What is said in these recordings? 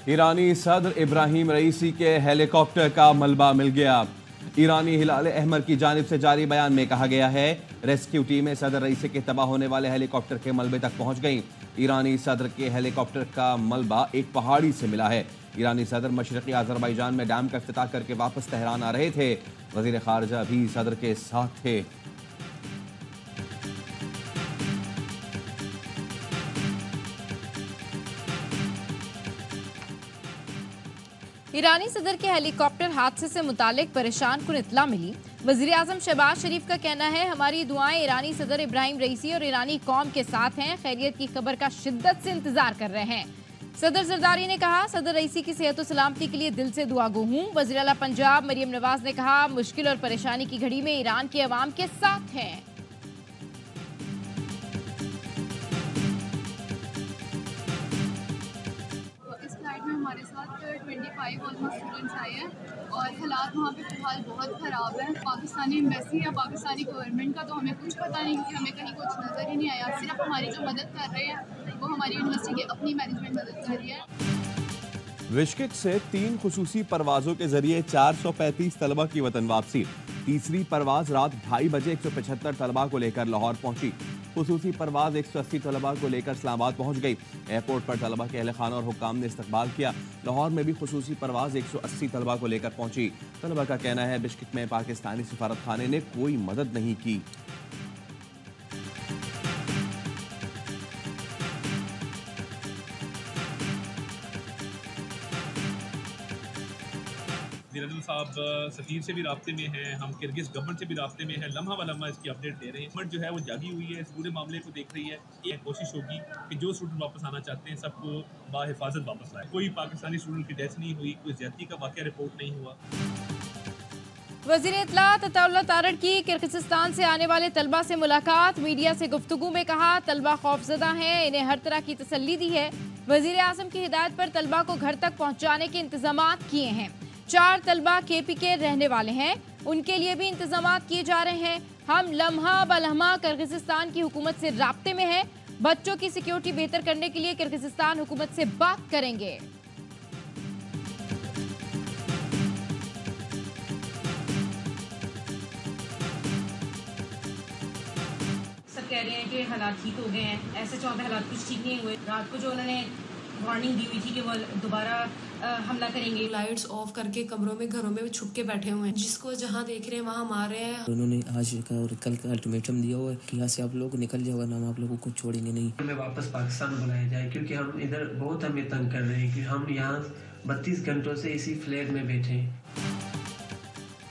ईरानी सदर इब्राहिम रईसी के हेलीकॉप्टर का मलबा मिल गया। ईरानी हिलाल अहमर की जानिब से जारी बयान में कहा गया है, रेस्क्यू टीमें सदर रईसी के तबाह होने वाले हेलीकॉप्टर के मलबे तक पहुंच गईं। ईरानी सदर के हेलीकॉप्टर का मलबा एक पहाड़ी से मिला है। ईरानी सदर मशरकी अजरबैजान में डैम का इफ्तिताह करके वापस तेहरान आ रहे थे। वजीर खारजा भी सदर के साथ थे। ईरानी सदर के हेलीकॉप्टर हादसे से मुतालिक परेशान कुन इत्तला मिली। वजीर आजम शहबाज शरीफ का कहना है, हमारी दुआएं ईरानी सदर इब्राहिम रईसी और ईरानी कौम के साथ हैं। खैरियत की खबर का शिद्दत से इंतजार कर रहे हैं। सदर जरदारी ने कहा, सदर रईसी की सेहत और सलामती के लिए दिल से दुआगो हूँ। वज़ीर आला पंजाब मरियम नवाज ने कहा, मुश्किल और परेशानी की घड़ी में ईरान के अवाम के साथ हैं। इस फ्लाइट में हमारे साथ 25 ऑलमोस्ट स्टूडेंट्स आए हैं और हालात वहाँ पे फिलहाल बहुत ख़राब है। पाकिस्तानी एम्बेसी या पाकिस्तानी गवर्नमेंट का तो हमें कुछ पता नहीं, क्योंकि हमें कहीं कुछ नज़र ही नहीं आया। सिर्फ हमारी जो मदद कर रहे हैं वो हमारी यूनिवर्सिटी की अपनी मैनेजमेंट मदद कर रही है। बिश्केक से 3 खुसूसी परवाजों के जरिए 435 तलबा की वतन वापसी। तीसरी परवाज रात 2:30 बजे 175 तलबा को लेकर लाहौर पहुंची। खुसूसी परवाज 180 तलबा को लेकर इस्लामाबाद पहुंच गई। एयरपोर्ट पर तलबा के अहल खाना और हुक्काम ने इस्तकबाल किया। लाहौर में भी खुसूसी परवाज 180 तलबा को लेकर पहुंची। तलबा का कहना है, बिश्केक में पाकिस्तानी सफारत खाने ने कोई मदद नहीं की। साहब सफीर से भी राब्ते में हैं, हम किर्गिज गवर्नमेंट से भी राब्ते में हैं। लम्हा व लम्हा इसकी अपडेट दे रहे हैं। गवर्नमेंट जो है वो जागी हुई है, इस पूरे मामले को देख रही है। ये कोशिश होगी कि जो स्टूडेंट वापस आना चाहते हैं सबको बाहिफाजत वापस लाए। कोई पाकिस्तानी स्टूडेंट की डेथ नहीं हुई, कोई ज्यादती का वाकया रिपोर्ट नहीं हुआ। वज़ीर इत्तलात अताउल्लाह तारड़ की किर्गिस्तान से आने वाले तलबा से मुलाकात। मीडिया से गुफ्तगू में कहा, तलबा खौफजदा हैं, इन्हें हर तरह की तसल्ली दी है। वज़ीर आज़म की हिदायत पर तलबा को घर तक पहुँचाने के इंतजाम किए हैं। 4 तलबा KP के रहने वाले हैं, उनके लिए भी इंतजाम किए जा रहे हैं। हम लम्हा ब लम्हा किर्गिस्तान की हुकूमत से राब्ते में हैं। बच्चों की सिक्योरिटी बेहतर करने के लिए किर्गिस्तान हुकूमत से बात करेंगे। सब कह रहे हैं कि हालात ठीक हो गए हैं, ऐसे चौथे हालात कुछ ठीक नहीं हुए। रात को जो उन्होंने वार्निंग दी हुई थी कि वो दोबारा हमला करेंगे, लाइट्स ऑफ करके कमरों में घरों में छुप के बैठे हुए हैं। जिसको जहाँ देख रहे हैं वहाँ मार रहे हैं। उन्होंने आज का और कल का अल्टीमेटम दिया हुआ है कि यहाँ से आप लोग निकल जाओ, वरना हम आप लोगों को छोड़ेंगे नहीं। हमें वापस पाकिस्तान बुलाया जाए, क्योंकि हम इधर बहुत हमें तंग कर रहे हैं कि हम यहाँ 32 घंटों से इसी फ्लैट में बैठे हैं।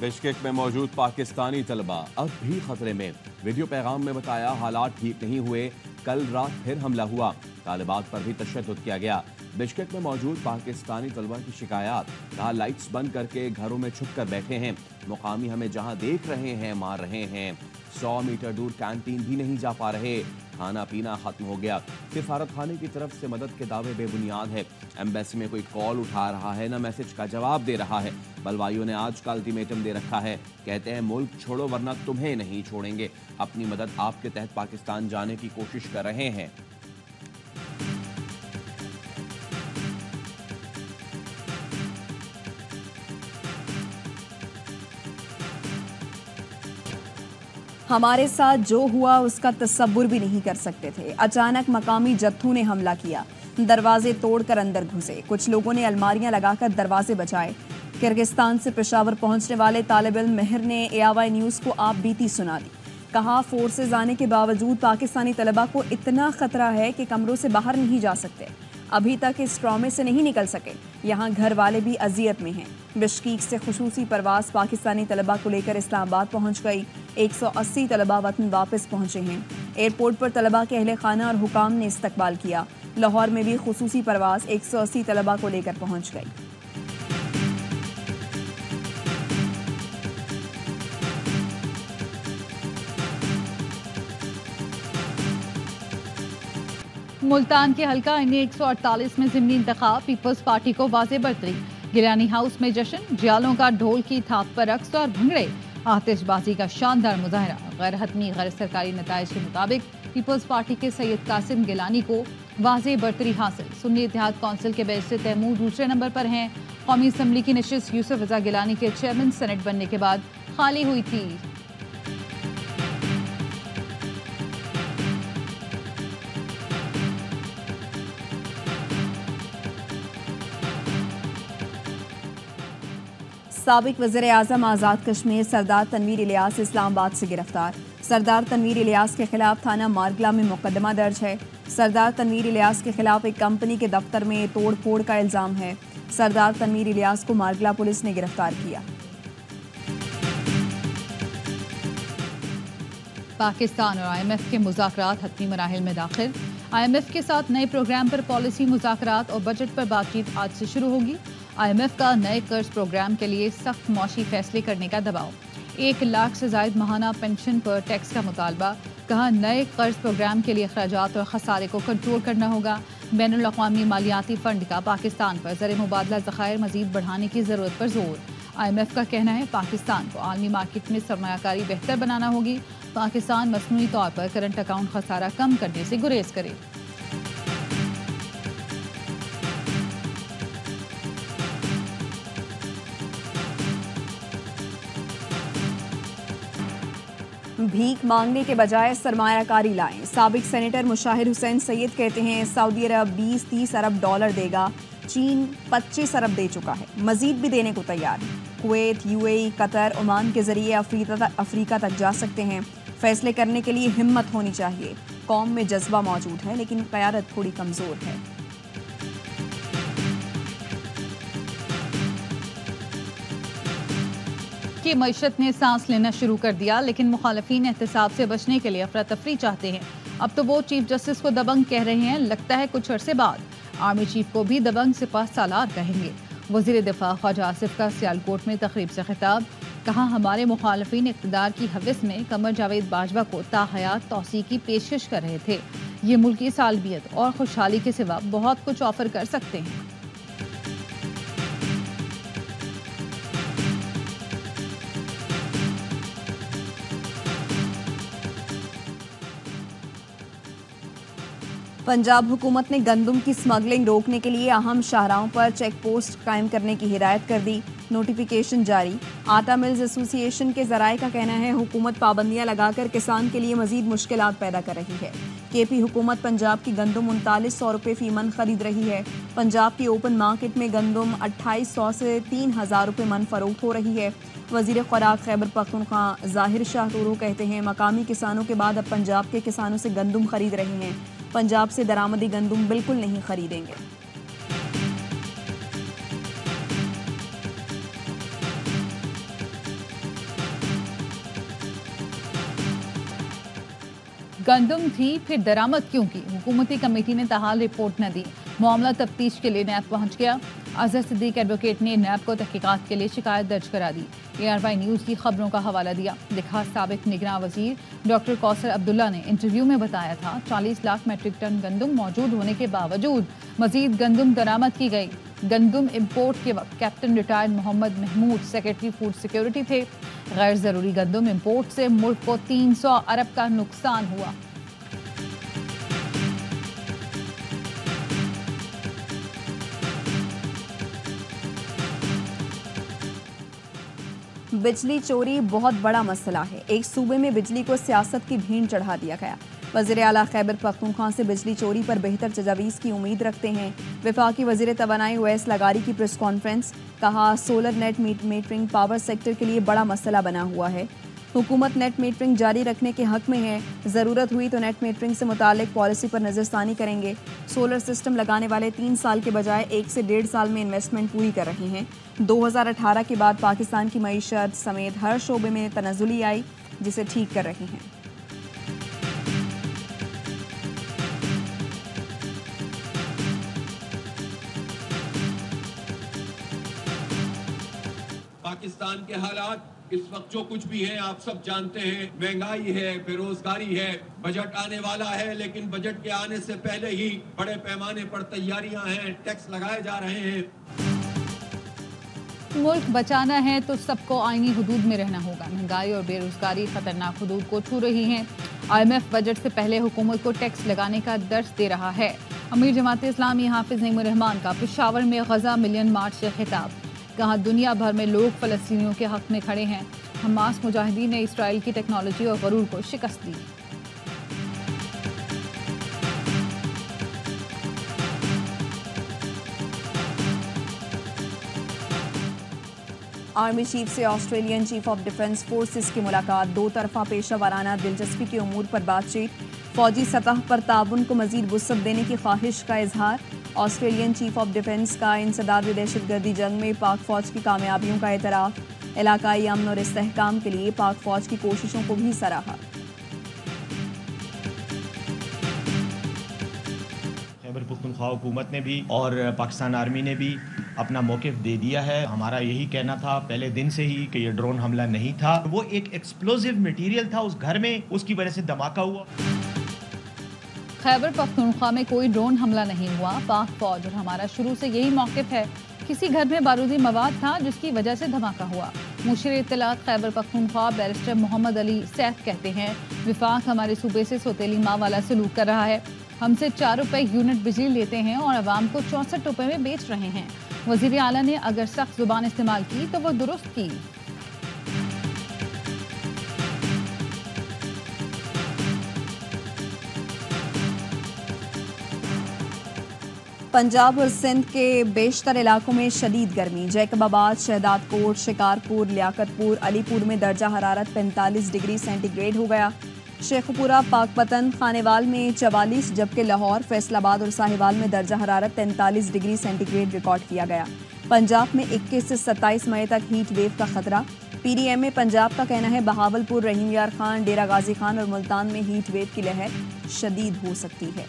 बिश्केक में मौजूद पाकिस्तानी तलबा अब भी खतरे में। वीडियो पैगाम में बताया, हालात ठीक नहीं हुए, कल रात फिर हमला हुआ, तालिबात पर भी तशद्दुद किया गया। बिश्केक में मौजूद पाकिस्तानी तलबा की शिकायत, कहा लाइट्स बंद करके घरों में छुप कर बैठे हैं, मुकामी हमें जहां देख रहे हैं मार रहे हैं। 100 मीटर दूर कैंटीन भी नहीं जा पा रहे, खाना पीना खत्म हो गया। सिफारत खाने की तरफ से मदद के दावे बेबुनियाद है। एम्बेसी में कोई कॉल उठा रहा है, न मैसेज का जवाब दे रहा है। बलवाइयों ने आज का अल्टीमेटम दे रखा है, कहते हैं मुल्क छोड़ो वरना तुम्हें नहीं छोड़ेंगे। अपनी मदद आपके तहत पाकिस्तान जाने की कोशिश कर रहे हैं। हमारे साथ जो हुआ उसका तसव्वुर भी नहीं कर सकते थे। अचानक मकामी जत्थों ने हमला किया, दरवाजे तोड़कर अंदर घुसे। कुछ लोगों ने अलमारियां लगाकर दरवाजे बचाए। किर्गिस्तान से पेशावर पहुंचने वाले तालिब इल्म मेहर ने AIY न्यूज़ को आप बीती सुना दी। कहा, फोर्सेज आने के बावजूद पाकिस्तानी तलबा को इतना खतरा है कि कमरों से बाहर नहीं जा सकते। अभी तक इस ट्रॉमे से नहीं निकल सके। यहाँ घर वाले भी अजियत में हैं। बिश्केक से खुसूसी परवास पाकिस्तानी तलबा को लेकर इस्लामाबाद पहुँच गई। 180 तलबा वतन वापस पहुँचे हैं। एयरपोर्ट पर तलबा के अहले खाना और हुकाम ने इस्तकबाल किया। लाहौर में भी खुसूसी परवास 180 तलबा को लेकर पहुँच गई। मुल्तान के हल्का NA 148 में ज़िमनी इंतखाब, पीपल्स पार्टी को वाज़े बरतरी। गिलानी हाउस में जश्न, जियालों का ढोल की थाप पर रक्स और भंगड़े, आतिशबाजी का शानदार मुजाहरा। गैर हतमी गैर सरकारी नताइज के मुताबिक पीपल्स पार्टी के सैयद कासिम गिलानी को वाज़ेह बरतरी हासिल। सुन्नी इत्तेहाद कौंसिल के बैरिस्टर तैमूर दूसरे नंबर पर हैं। कौमी असम्बली की नशिस्त यूसुफ रजा गिलानी के चेयरमैन सेनेट बनने के बाद खाली हुई थी। साबिक वज़ीर आज़म आज़ाद कश्मीर सरदार तनवीर इलियास इस्लामाबाद से गिरफ्तार। सरदार तनवीर इलियास के खिलाफ थाना मारगला में मुकदमा दर्ज है। सरदार तनवीर इलियास के खिलाफ एक कंपनी के दफ्तर में तोड़ फोड़ का इल्जाम है। सरदार तनवीर इलियास को मारगला पुलिस ने गिरफ्तार किया। पाकिस्तान और IMF के मुज़ाकरात हतमी मराहिल में दाखिल। IMF के साथ नए प्रोग्राम पर पॉलिसी मुज़ाकरात और बजट पर बातचीत आज से शुरू होगी। IMF का नए कर्ज प्रोग्राम के लिए सख्त मौशी फैसले करने का दबाव। 1 लाख से ज़ायद माहाना पेंशन पर टैक्स का मुतालबा। कहा नए कर्ज प्रोग्राम के लिए अखराजात और खसारे को कंट्रोल करना होगा। बैनुल अक़वामी मालियाती फ़ंड का पाकिस्तान पर ज़र मुबादला ज़खायर मज़ीद बढ़ाने की ज़रूरत पर जोर। IMF का कहना है पाकिस्तान को आलमी मार्केट में सरमायाकारी बेहतर बनाना होगी। पाकिस्तान मसनूई तौर पर करंट अकाउंट खसारा कम करने से गुरेज करे। भीख मांगने के बजाय सरमायाकारी लाएं। साबिक सेनेटर मुशाहिर हुसैन सैयद कहते हैं सऊदी अरब 20-30 अरब डॉलर देगा, चीन 25 अरब दे चुका है, मजीद भी देने को तैयार है। कुवैत, UAE, कतर, ओमान के जरिए अफ्रीका तक जा सकते हैं। फैसले करने के लिए हिम्मत होनी चाहिए। कौम में जज्बा मौजूद है लेकिन क़यादत थोड़ी कमज़ोर है। की मईशत ने सांस लेना शुरू कर दिया, लेकिन मुखालफीन एहतसाब से बचने के लिए अफरा तफरी चाहते हैं। अब तो वो चीफ जस्टिस को दबंग कह रहे हैं। लगता है कुछ अरसे बाद आर्मी चीफ को भी दबंग सिपाह सालार कहेंगे। वज़ीर दिफा ख्वाजा आसिफ का सियालकोट में तकरीब से खिताब। कहा हमारे मुखालफीन इक़्तिदार की हवस में कमर जावेद बाजवा को ताहयात तौसी की पेशकश कर रहे थे। ये मुल्की सालबियत और खुशहाली के सिवा बहुत कुछ ऑफर कर सकते हैं। पंजाब हुकूमत ने गंदम की स्मगलिंग रोकने के लिए अहम शाहराहों पर चेक पोस्ट कायम करने की हिदायत कर दी। नोटिफिकेशन जारी। आटा मिल्स एसोसिएशन के जराये का कहना है हुकूमत पाबंदियां लगाकर किसान के लिए मजीद मुश्किलात पैदा कर रही है। KP हुकूमत पंजाब की गंदम 3900 रुपये फी मन खरीद रही है। पंजाब की ओपन मार्केट में गंदम 2800 से 3000 रुपये मन फरोख्त हो रही है। वज़ीर खुराक खैबर पख्तूनख्वा ज़ाहिर शाह तूरू कहते हैं मकामी किसानों के बाद अब पंजाब के किसानों से गंदम खरीद रहे हैं। पंजाब से दरामदी गंदम बिल्कुल नहीं खरीदेंगे। गंदम थी फिर दरामद क्यों की? हुकूमती कमेटी ने ताहाल रिपोर्ट न दी। मामला तफ्तीश के लिए नैब पहुंच गया। अजहर सिद्दीक एडवोकेट ने नैब को तहकीकात के लिए शिकायत दर्ज करा दी। ARY न्यूज़ की खबरों का हवाला दिया। लिखा साबिक निगरान वजीर डॉक्टर कौसर अब्दुल्ला ने इंटरव्यू में बताया था 40 लाख मैट्रिक टन गंदम मौजूद होने के बावजूद मजीद गंदम दरामद की गई। गंदम इम्पोर्ट के वक्त captain retired Mohammad Mahmood secretary food security थे। गैर ज़रूरी गंदम इम्पोर्ट से मुल्क को 300 अरब का नुकसान हुआ। बिजली चोरी बहुत बड़ा मसला है। एक सूबे में बिजली को सियासत की भीड़ चढ़ा दिया गया। वज़ीर आला खैबर पख्तूनख्वा से बिजली चोरी पर बेहतर तजावीज़ की उम्मीद रखते हैं। वफाकी वज़ीर तवानाई ओवैस लगारी की प्रेस कॉन्फ्रेंस। कहा solar net metering power sector के लिए बड़ा मसला बना हुआ है। हुकूमत नेट मीटरिंग जारी रखने के हक में है। ज़रूरत हुई तो नेट मीटरिंग से मुतालिक पॉलिसी पर नज़रसानी करेंगे। सोलर सिस्टम लगाने वाले 3 साल के बजाय 1 से 1.5 साल में इन्वेस्टमेंट पूरी कर रहे हैं। 2018 के बाद पाकिस्तान की मईशत समेत हर शोबे में तनज़ुली आई, जिसे ठीक कर रहे हैं। पाकिस्तान के हालात इस वक्त जो कुछ भी है आप सब जानते हैं। महंगाई है, बेरोजगारी है, बजट आने वाला है, लेकिन बजट के आने से पहले ही बड़े पैमाने पर तैयारियां हैं, टैक्स लगाए जा रहे हैं। मुल्क बचाना है तो सबको आईनी हुदूद में रहना होगा। महंगाई और बेरोजगारी खतरनाक हुदूद को छू रही हैं। IMF बजट से पहले हुकूमत को टैक्स लगाने का दर्ज दे रहा है। अमीर जमात इस्लामी हाफिज नईमुर रहमान का पेशावर में गजा मिलियन मार्च से खिताब, कहा दुनिया भर में लोग फ़लस्तीनियों के हक में खड़े हैं। हमास मुजाहिदीन ने इसराइल की टेक्नोलॉजी और गरूर को शिकस्त दी। आर्मी चीफ से Australian chief of defence forces की मुलाकात, दो तरफा पेशा वाराना दिलचस्पी के उमूर पर बातचीत, फौजी सतह पर ताउन को मजीद वुसअत देने की ख्वाहिश का इजहार। ऑस्ट्रेलियन चीफ ऑफ डिफेंस का इंसदाद दहशतगर्दी जंग में पाक फौज की कामयाबियों का एतराफ़, इलाकाई अमन और इस्तेहकाम के लिए पाक फौज की कोशिशों को भी सराहा। खैबर पख्तूनख्वा हुकूमत ने भी और पाकिस्तान आर्मी ने भी अपना मौक़िफ़ दे दिया है। हमारा यही कहना था पहले दिन से ही कि ये ड्रोन हमला नहीं था, वो एक एक्सप्लोजिव मटेरियल था उस घर में, उसकी वजह से धमाका हुआ। खैबर पख्तूनख्वा में कोई ड्रोन हमला नहीं हुआ। पाक फौज और हमारा शुरू से यही मौक़िफ़ है, किसी घर में बारूदी मवाद था जिसकी वजह से धमाका हुआ। मुशीर इत्तलात खैबर पख्तूनख्वा बैरिस्टर मोहम्मद अली सैफ कहते हैं, विफाक हमारे सूबे से सौतेली माँ वाला सलूक कर रहा है। हमसे 4 रुपए यूनिट बिजली लेते हैं और आवाम को 64 रुपए में बेच रहे हैं। वज़ीर आला ने अगर सख्त जुबान इस्तेमाल की तो वो दुरुस्त की। पंजाब और सिंध के बेशतर इलाकों में शदीद गर्मी, जैकबाबाद, शहदादकोट, शिकारपुर, लियाकतपुर, अलीपुर में दर्जा हरारत 45 डिग्री सेंटीग्रेड हो गया। शेखपुरा, पाकपतन, खानेवाल में 44, जबकि लाहौर, फैसलाबाद और साहिवाल में दर्जा हरारत 43 डिग्री सेंटीग्रेड रिकॉर्ड किया गया। पंजाब में 21 से 27 मई तक हीट वेव का खतरा। PDM पंजाब का कहना है बहावलपुर, रहीम यार खान, डेरा गाजी खान और मुल्तान में हीट वेव की लहर शदीद हो सकती है।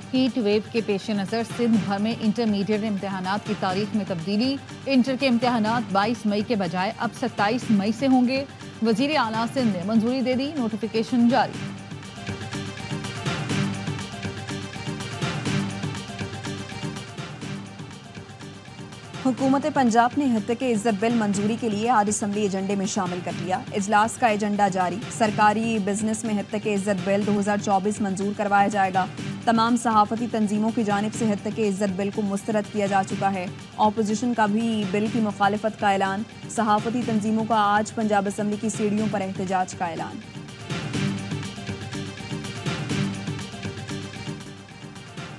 हीट वेव के पेश नज़र सिंध भर में इंटरमीडिएट इम्तहानात की तारीख में तब्दीली। इंटर के इम्तहानात 22 मई के बजाय अब 27 मई से होंगे। वज़ीर आला सिंध ने मंजूरी दे दी, नोटिफिकेशन जारी। हुकूमत पंजाब ने हत्या इज्जत बिल मंजूरी के लिए आज असम्बली एजेंडे में शामिल कर लिया। इजलास का एजेंडा जारी। सरकारी बिजनेस में हत्या इज्जत बिल 2024 मंजूर करवाया जाएगा। तमाम सहाफ़ती तंजीमों की जानिब से हत्या इज्जत बिल को मुस्तरद किया जा चुका है। अपोजिशन का भी बिल की मुखालिफत का ऐलान। सहाफ़ती तंजीमों का आज पंजाब असम्बली की सीढ़ियों पर एहतजाज का ऐलान।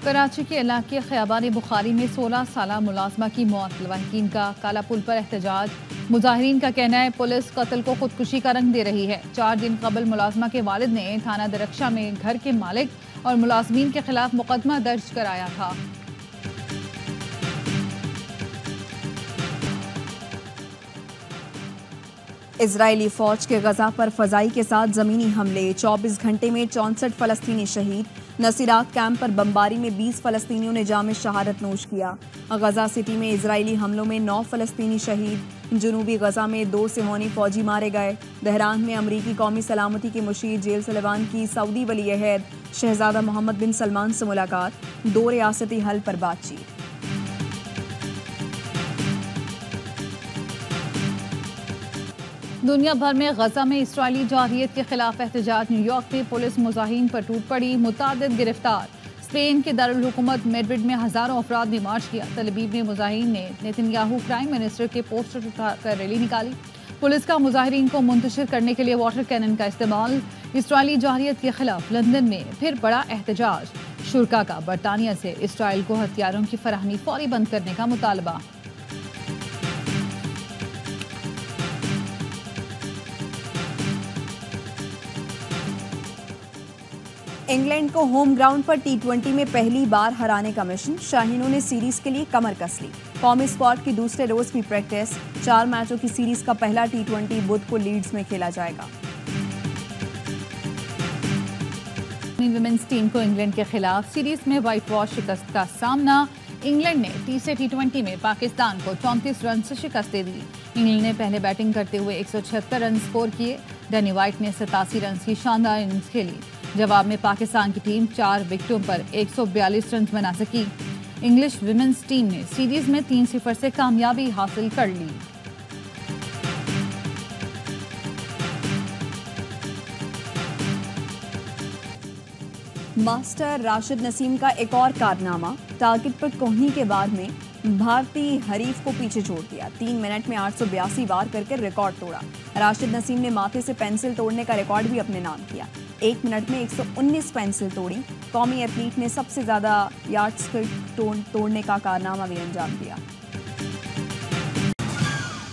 कराची के इलाके ख़याबान बुखारी में 16 साला मुलाजमा की मौत, लवाहिकीन का काला पुल पर एहतजाज। मुजाहिरीन का कहना है पुलिस कत्ल को खुदकुशी का रंग दे रही है। 4 दिन कबल मुलाजमा के वालिद ने थाना दरख्शा में घर के मालिक और मुलाजमीन के खिलाफ मुकदमा दर्ज कराया था। इजरायली फौज के गजा पर फजाई के साथ जमीनी हमले, 24 घंटे में 64 फलस्तीनी शहीद। नसीरात कैंप पर बमबारी में 20 फलस्तीनियों ने जाम शहादत नोश किया। गजा सिटी में इजरायली हमलों में 9 फलस्तीनी शहीद। जनूबी गजा में 2 सिहोनी फौजी मारे गए। दहरान में अमरीकी कौमी सलामती के मुशीर जेल सलेवान की सऊदी वली अहद शहजादा मोहम्मद बिन सलमान से मुलाकात, 2 रियासती हल पर बातचीत। दुनिया भर में गजा में इसराइली जारहियत के खिलाफ एहतजाज। न्यूयॉर्क में पुलिस मुजाहिरीन पर टूट पड़ी, मुतादिद गिरफ्तार। स्पेन के दारुल हुकूमत मैड्रिड में हजारों अफराद ने मार्च किया। तलबीब में मुजाहिरीन ने नेतन्याहू प्राइम मिनिस्टर के पोस्टर उठाकर रैली निकाली। पुलिस का मुजाहिरीन को मुंतशिर करने के लिए वाटर कैनन का इस्तेमाल। इसराइली जारहियत के खिलाफ लंदन में फिर बड़ा एहतजाज। शुरा का बरतानिया से इसराइल को हथियारों की फराहमी फौरी बंद करने का मुतालबा। इंग्लैंड को होम ग्राउंड पर T20 में पहली बार हराने का मिशन। शाहीनों ने सीरीज के लिए कमर कस ली। कौमी स्क्वाड की दूसरे रोज की प्रैक्टिस। 4 मैचों की सीरीज का पहला T20 बुध को लीड्स में खेला जाएगा। विमेंस टीम को इंग्लैंड के खिलाफ सीरीज में व्हाइट वॉश शिकस्त का सामना। इंग्लैंड ने तीसरे T20 में पाकिस्तान को 34 रन से शिकस्त दे दी। इंग्लैंड ने पहले बैटिंग करते हुए 176 रन स्कोर किए। डैनी वाइट ने 87 रन की शानदार इनिंग्स खेली। जवाब में पाकिस्तान की टीम 4 विकेटों पर 142 रन बना सकी। इंग्लिश विमेंस टीम ने सीरीज में 3-0 से कामयाबी हासिल कर ली। मास्टर राशिद नसीम का एक और कारनामा, टारगेट पर कोहनी के वार में भारतीय हरीफ को पीछे छोड़ दिया। 3 मिनट में 882 वार करके रिकॉर्ड तोड़ा। राशिद नसीम ने माथे से पेंसिल तोड़ने का रिकॉर्ड भी अपने नाम किया। 1 मिनट में 119 पेंसिल तोड़ी। कौमी एथलीट ने सबसे ज्यादा यार्ड्स तोड़ने का कारनामा भी अंजाम दिया।